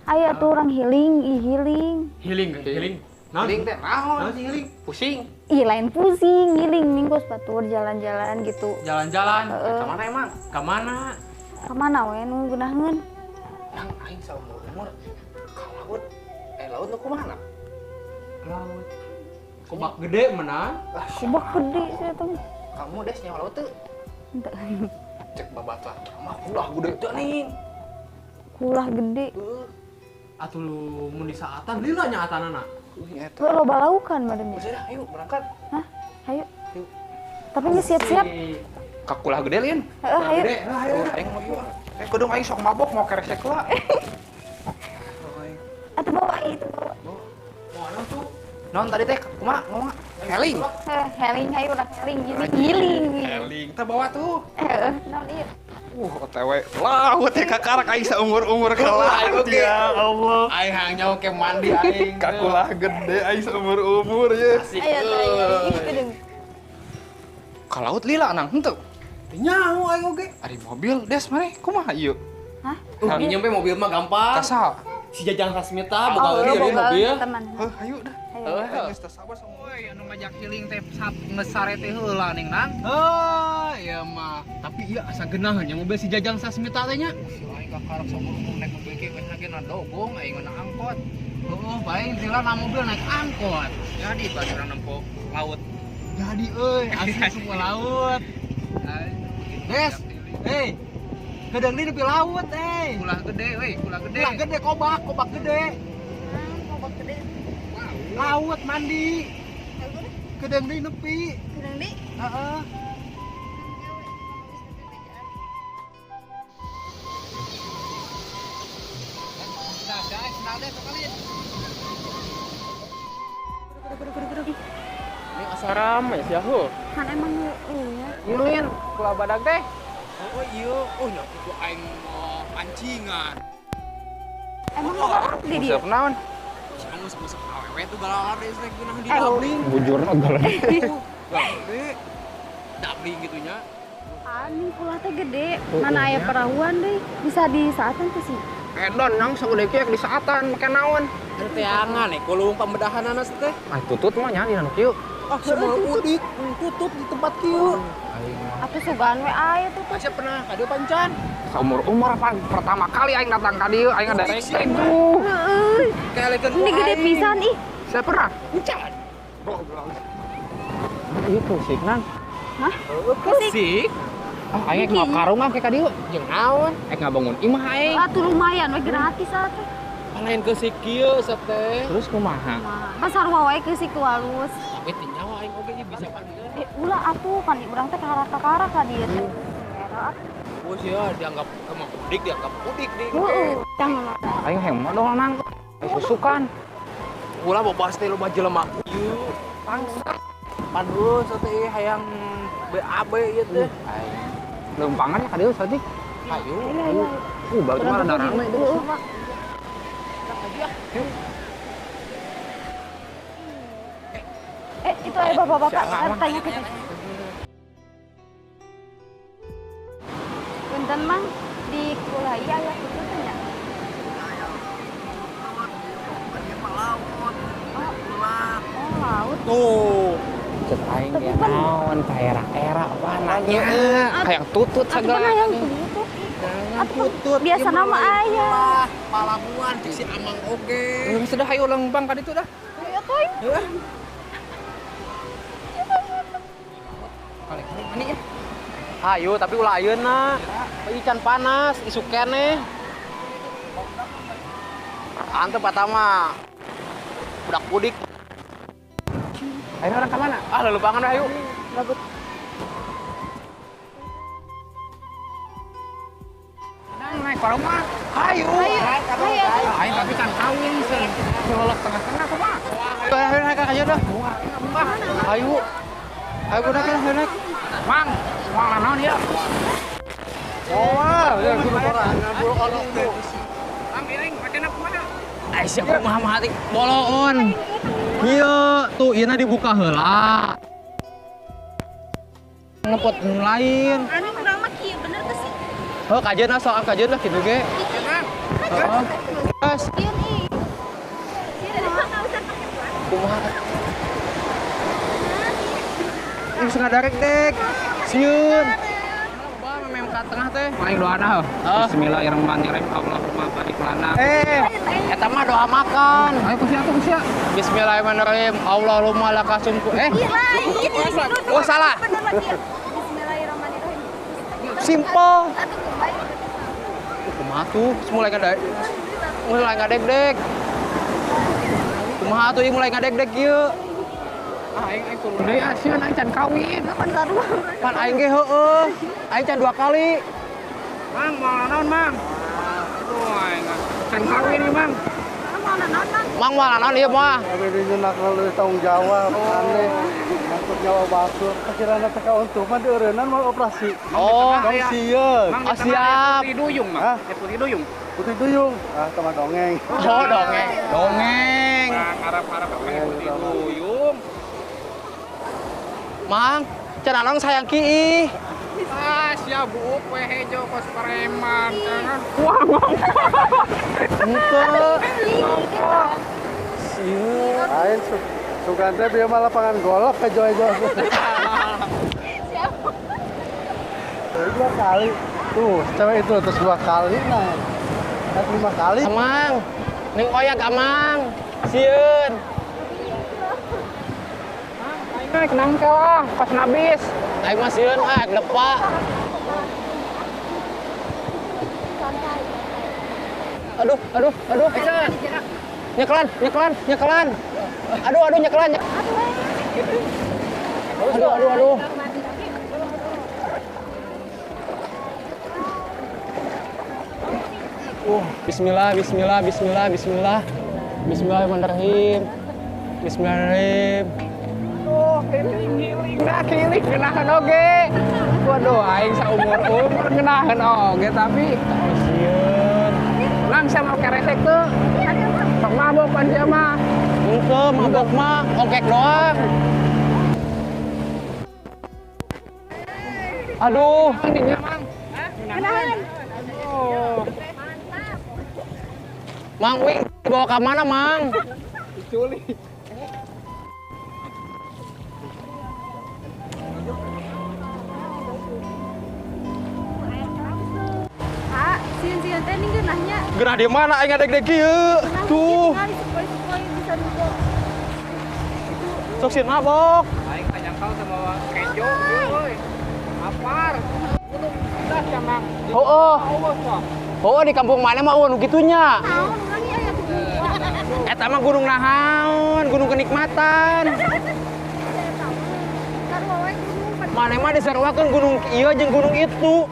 Ayo tuh orang healing. Healing teh naon sih healing? Pusing. Ih lain pusing, healing minggu batur jalan-jalan gitu. Jalan-jalan. Ke mana emang? Ke mana? Kemana we nu geunaheun? Yang aing saumur-umur ka laut. Laut nu kumaha? Laut. Kobak gede mana? Kobak gede saya tuh. Kamu des nyawa laut tuh? Henteu. Cek babatuh mah ulah gede teh ning. Kulah gede. Atuh lu mun di saatan lila nya atanana. Tuh loba laukan badannya. Sudah, ayo berangkat. Hah? Ayo. Tapi nggak siap-siap. Kakulah gede lin. Ayo. Ayo. Aing mau ieu. Kudu aing sok mabok mau keresek heula. Atuh bawa itu bawa. Mana tuh? Non tadi teh kumaha ngomong? Healing. Healing ayo lah healing healing. Healing teh bawa tuh. Naon ieu? OTW laut ya kakarak aing saumur-umur ke laut ya Allah. Aing hanya oke mandi aing. Kakulah gede aing saumur-umur ya. Ayo gedeng. Ka laut lila nang henteu. Nyaho aing oge. Ari mobil des mane kumaha ieu? Hah? Nyampe mobil mah gampang. Kasa. Si Jajang Sasmita boga deui ieu mobil. Teman. Ayo dah. Geus teu sabar sama. Woi, anu ngajak healing teh ngesare teh heula ning nang. Iya mah. Tapi ieu asa geunaheun nya mobil si Jajang Sasmita teh nya. Aing kakarep saumur naik mobil ge geus ngena dogong aing na angkot. Heuh, bae sila na mobil naik angkot. Jadi bari urang nempo laut. Jadi euy, asli semua laut. Des. Hei. Gedang di nepi laut, Ulah gede, weh, ulah gede. Ulah gede kobak gede. Kobak gede. Laut mandi. Gedang di nepi. Gedeng di. Heeh. Senang deh sekalian. Ini asa rame sia heuh. Kan emang ya. Ngilin kula badag teh. Oh iya, oh nya itu aing pancingan. Emang galak di dia. Siap naon? Kamu musik awewe tuh galar deh sih geunah di Eh, dabling. Bujurna galan. Gede. Dabling gitunya. Ani pula teh gede. Mana aya perahuan deui. Bisa di saatan tuh sih. Edon nang sagede kieu di saatan make naon? Teu angan kulung pembedahanana teh. Ah tutut mah nya di anu kieu. Ah, semua udik tutup di tempat kieu. Atuh sugan we aya tuh. Asa pernah ka dieu pancan? Saumur-umur apa pertama kali aing datang ka dieu aing ada Heueuy. Kaelekeun Ini gede pisan ih. Saya pernah. Encan. Itu sih nang. Hah? Sik. Ah aing mau karungan ke ka dieu. Jeung naon? Aing ngabangun imah aing. Atuh lumayan we gratis atuh. Lain ke sik kieu sep teh. Terus kumaha? Pas sarua we keusik tuh halus. Tapi teu nyawa aing oge bisa pandian. Ulah atuh kan urang teh karak-karak ka dieu teh. Era. Oh sia dianggap kemah udik dianggap udik di. Heeh. Jangan. Aing hemah dong nang. Susukan. Ulah bobas teh loba jelema ieu. Bangsa. Padus teh hayang BAB ieu teh. Aing lempangan ya ka dieu sadik. Ayo. Iya. Baru mah ada rame itu. Itu ada bapak-bapak tanya ke Punten mang di kuliah iya ya itu tanya. Oh, laut. Tuh. Cek aing dia naon ka era-era apa nanya. Kayak tutut Atuh segala. kan yang tutut. Atuh biasa nama ayah. Palabuhan cek si Amang oge. Sudah ayo lembang ka ditu dah. Ayo toy. Ini ya. Ayo tapi ulah ayeuna. Ikan panas, isu keneh. Antep pertama. Budak pudik. Ayo orang ke mana? Ah, lelupangan dah yuk. Gabut. Naik ke rumah. Ayo. Ayo tapi kan kawin sih. Lolok tengah-tengah kok, Pak. Ayo naik aja dah. Ayo. Ayo naik. Mang, mang naon ya? Oh, ya guru orang. Guru orang itu. Ambiring pakena kumaha? Ai siapa mah hati boloon. Ieu tuh ieu dibuka heula. Ngepot nu lain. Anu urang mah kieu bener teh sih. Heuh kajeuna soal kajeuna kitu ge. Kieu. Mas, Sieun ih. Sieun mah enggak usah pakai plastik. kumaha? Ini sengadarek dek. Sieun. Loba memang ka tengah teh. Paling doana heuh. Bismillahirrahmanirrahim. Allahumma barik lana. Eta mah doa makan. Ayo kusia atuh kusia. Bismillahirrahmanirrahim. Allahumma lakasumku. Iya lain. Oh, salah. Bener lagi. Bismillahirrahmanirrahim. Simple. Atuh baik. Kumaha tuh? Mulai ngadek. Mulai ngadek-dek. Kumaha tuh mulai ngadek-dek ieu? Aing turun deui asieun aing can kawin. Kapan sarua? Pan aing ge heueuh. Aing can 2 kali. Mang, mau naon, Mang? Aduh, aing can kawin nih, Mang. Mau naon, Mang? Mang moal naon ieu mah? Tapi di nyenak lalu tanggung jawab, aneh. Ngangkut nyawa batur. Pikiran teka untuk mah dieureunnan mau operasi. Oh, Dong sieun. Mang, Oh, siap. Putih duyung, Mang. Hah? Putih duyung. Putih duyung. Ah, sama dongeng. oh dongeng. Dongeng. Mang, harap-harap putih duyung. Mang, cenah naon sayang kiih. Ah, siap buuk we hejo kos preman. Jangan Henteu. Sieun. Lain Sugante bieu mah lapangan golf ke joy-joy. Siapa? 2 kali. Tuh, cewek itu terus 2 kali nah. 5 kali. Amang, ning oyak amang. Sieun. naik nangkel ah, pas nabis. Aing mah sieun depa. Aduh. Nyekelan. Aduh, nyekelan. Aduh. Bismillah. Bismillahirrahmanirrahim. Oh, giling ngenahan oge. Waduh, aing saumur ngenahan oge tapi Sieun. lang sama keresek tuh. Sok mabok pan dia mah. Henteu mabok mah ongkek doang. Aduh, Mandinya, Mang. Kenalan. Mang Wing dibawa ke mana, Mang? Diculik. Kak, sieun teh ning geunahnya. Gerah di mana aing ngadeg-deg ieu? Tuh, Supaya bisa duduk. sok sieun mabok. Aing tanya kau sama kejo, euy. Apar. Kudu udah ya, Mang. Heueuh. Awas, Pak. Oh, di kampung mana mah nu kitunya? Naon lagi aya tuh. Eta mah gunung nahaun, gunung kenikmatan. Sarua we gunung. Mana mah diseruakeun gunung ieu jeung gunung itu.